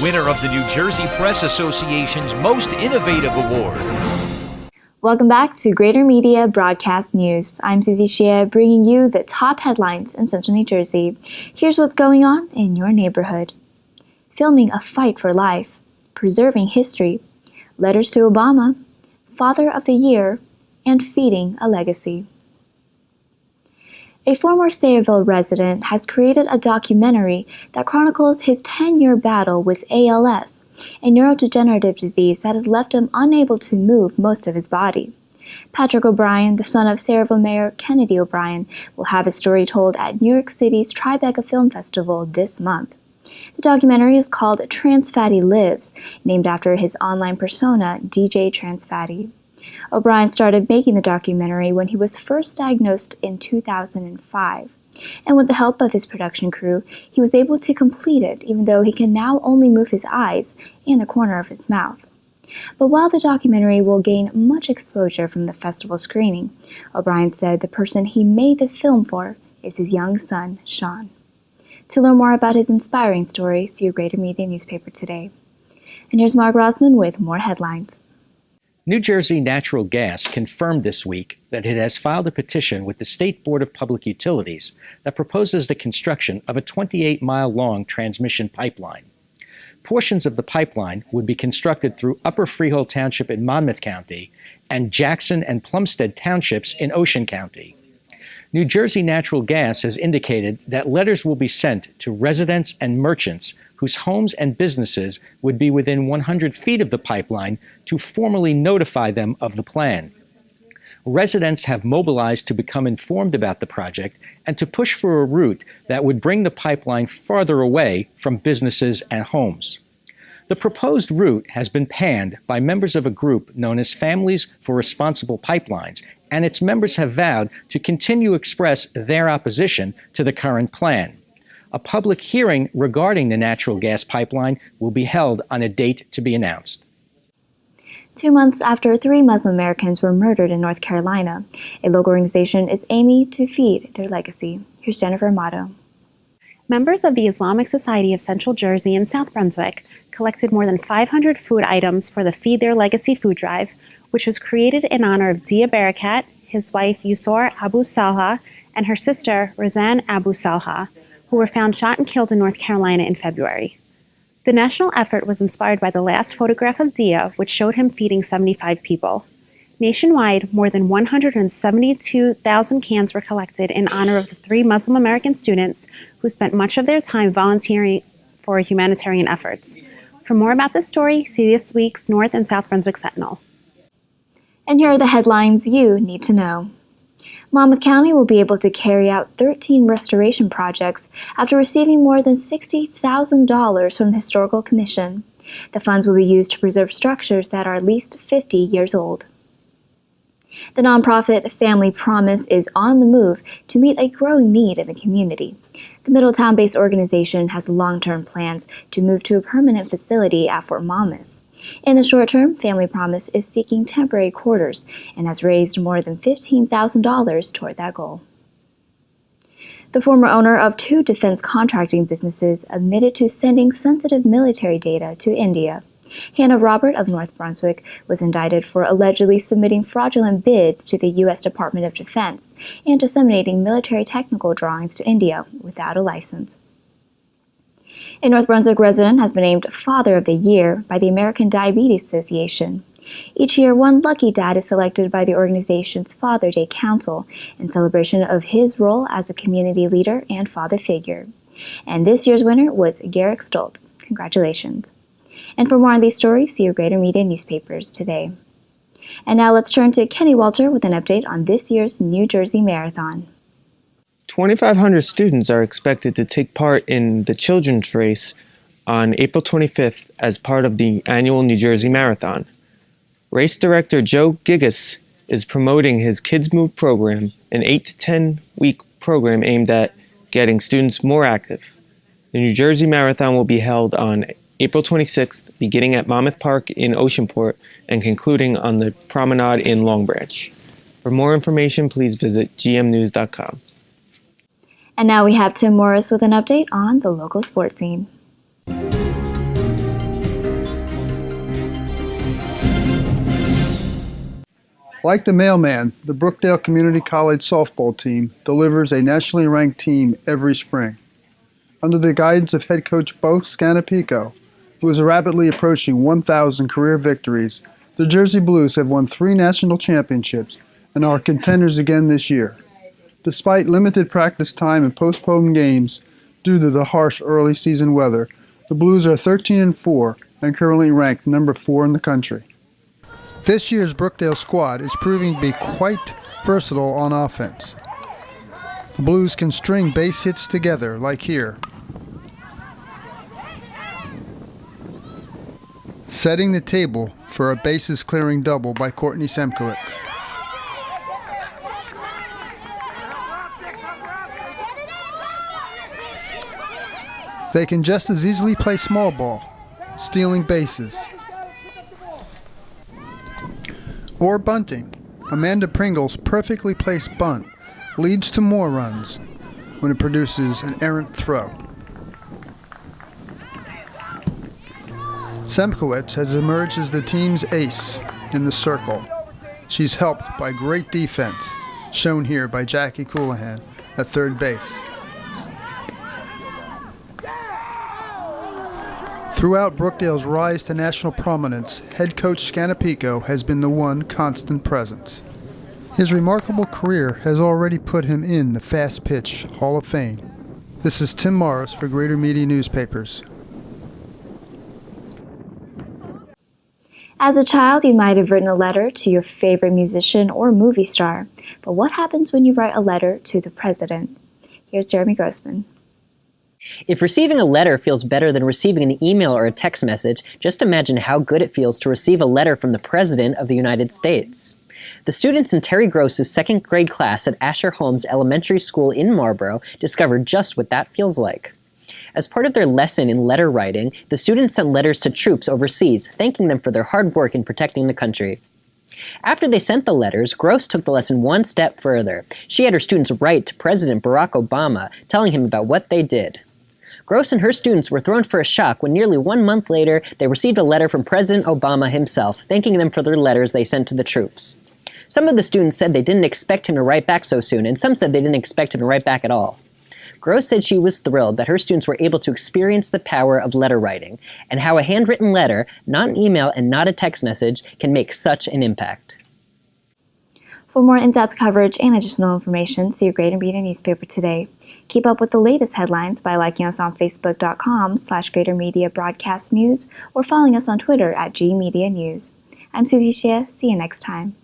winner of the New Jersey Press Association's Most Innovative Award. Welcome back to Greater Media Broadcast News. I'm Susie Shea, bringing you the top headlines in Central New Jersey. Here's what's going on in your neighborhood. Filming a fight for life, preserving history, letters to Obama, Father of the Year, and feeding a legacy. A former Sayreville resident has created a documentary that chronicles his 10-year battle with ALS, a neurodegenerative disease that has left him unable to move most of his body. Patrick O'Brien, the son of Sayreville Mayor Kennedy O'Brien, will have his story told at New York City's Tribeca Film Festival this month. The documentary is called Transfatty Lives, named after his online persona, DJ Transfatty. O'Brien started making the documentary when he was first diagnosed in 2005. And with the help of his production crew, he was able to complete it, even though he can now only move his eyes and the corner of his mouth. But while the documentary will gain much exposure from the festival screening, O'Brien said the person he made the film for is his young son, Sean. To learn more about his inspiring story, see your Greater Media newspaper today. And here's Mark Rosman with more headlines. New Jersey Natural Gas confirmed this week that it has filed a petition with the State Board of Public Utilities that proposes the construction of a 28-mile-long transmission pipeline. Portions of the pipeline would be constructed through Upper Freehold Township in Monmouth County and Jackson and Plumstead Townships in Ocean County. New Jersey Natural Gas has indicated that letters will be sent to residents and merchants whose homes and businesses would be within 100 feet of the pipeline to formally notify them of the plan. Residents have mobilized to become informed about the project and to push for a route that would bring the pipeline farther away from businesses and homes. The proposed route has been panned by members of a group known as Families for Responsible Pipelines, and its members have vowed to continue to express their opposition to the current plan. A public hearing regarding the natural gas pipeline will be held on a date to be announced. 2 months after 3 Muslim Americans were murdered in North Carolina, a local organization is aiming to feed their legacy. Here's Jennifer Amato. Members of the Islamic Society of Central Jersey and South Brunswick collected more than 500 food items for the Feed Their Legacy food drive, which was created in honor of Dia Barakat, his wife Yusor Abu Salha, and her sister Razan Abu Salha, who were found shot and killed in North Carolina in February. The national effort was inspired by the last photograph of Dia, which showed him feeding 75 people. Nationwide, more than 172,000 cans were collected in honor of the 3 Muslim American students who spent much of their time volunteering for humanitarian efforts. For more about this story, see this week's North and South Brunswick Sentinel. And here are the headlines you need to know. Monmouth County will be able to carry out 13 restoration projects after receiving more than $60,000 from the Historical Commission. The funds will be used to preserve structures that are at least 50 years old. The nonprofit Family Promise is on the move to meet a growing need in the community. The Middletown-based organization has long-term plans to move to a permanent facility at Fort Monmouth. In the short term, Family Promise is seeking temporary quarters and has raised more than $15,000 toward that goal. The former owner of 2 defense contracting businesses admitted to sending sensitive military data to India. Hannah Robert of North Brunswick was indicted for allegedly submitting fraudulent bids to the U.S. Department of Defense and disseminating military technical drawings to India without a license. A North Brunswick resident has been named Father of the Year by the American Diabetes Association. Each year, one lucky dad is selected by the organization's Father Day Council in celebration of his role as a community leader and father figure. And this year's winner was Garrick Stolt. Congratulations. And for more on these stories, see your Greater Media newspapers today. And now let's turn to Kenny Walter with an update on this year's New Jersey Marathon. 2,500 students are expected to take part in the children's race on April 25th as part of the annual New Jersey Marathon. Race director Joe Gigas is promoting his Kids Move program, an 8 to 10 week program aimed at getting students more active. The New Jersey Marathon will be held on April 26th, beginning at Monmouth Park in Oceanport and concluding on the Promenade in Long Branch. For more information, please visit gmnews.com. And now we have Tim Morris with an update on the local sports scene. Like the mailman, the Brookdale Community College softball team delivers a nationally ranked team every spring. Under the guidance of head coach Bo Scanapico, who is rapidly approaching 1,000 career victories, the Jersey Blues have won 3 national championships and are contenders again this year. Despite limited practice time and postponed games due to the harsh early season weather, the Blues are 13-4 and currently ranked number 4 in the country. This year's Brookdale squad is proving to be quite versatile on offense. The Blues can string base hits together, like here. Setting the table for a bases-clearing double by Courtney Semkowitz. They can just as easily play small ball, stealing bases. Or bunting. Amanda Pringle's perfectly placed bunt leads to more runs when it produces an errant throw. Semkowitz has emerged as the team's ace in the circle. She's helped by great defense, shown here by Jackie Coulahan at third base. Throughout Brookdale's rise to national prominence, head coach Scanapico has been the one constant presence. His remarkable career has already put him in the Fast Pitch Hall of Fame. This is Tim Morris for Greater Media Newspapers. As a child, you might have written a letter to your favorite musician or movie star. But what happens when you write a letter to the president? Here's Jeremy Grossman. If receiving a letter feels better than receiving an email or a text message, just imagine how good it feels to receive a letter from the President of the United States. The students in Terry Gross's second grade class at Asher Holmes Elementary School in Marlboro discovered just what that feels like. As part of their lesson in letter writing, the students sent letters to troops overseas, thanking them for their hard work in protecting the country. After they sent the letters, Gross took the lesson one step further. She had her students write to President Barack Obama, telling him about what they did. Gross and her students were thrown for a shock when nearly 1 month later, they received a letter from President Obama himself, thanking them for their letters they sent to the troops. Some of the students said they didn't expect him to write back so soon, and some said they didn't expect him to write back at all. Gross said she was thrilled that her students were able to experience the power of letter writing, and how a handwritten letter, not an email and not a text message, can make such an impact. For more in-depth coverage and additional information, see your Greater Media newspaper today. Keep up with the latest headlines by liking us on Facebook.com/Greater Media Broadcast News or following us on Twitter at GMedia News. I'm Susie Shea. See you next time.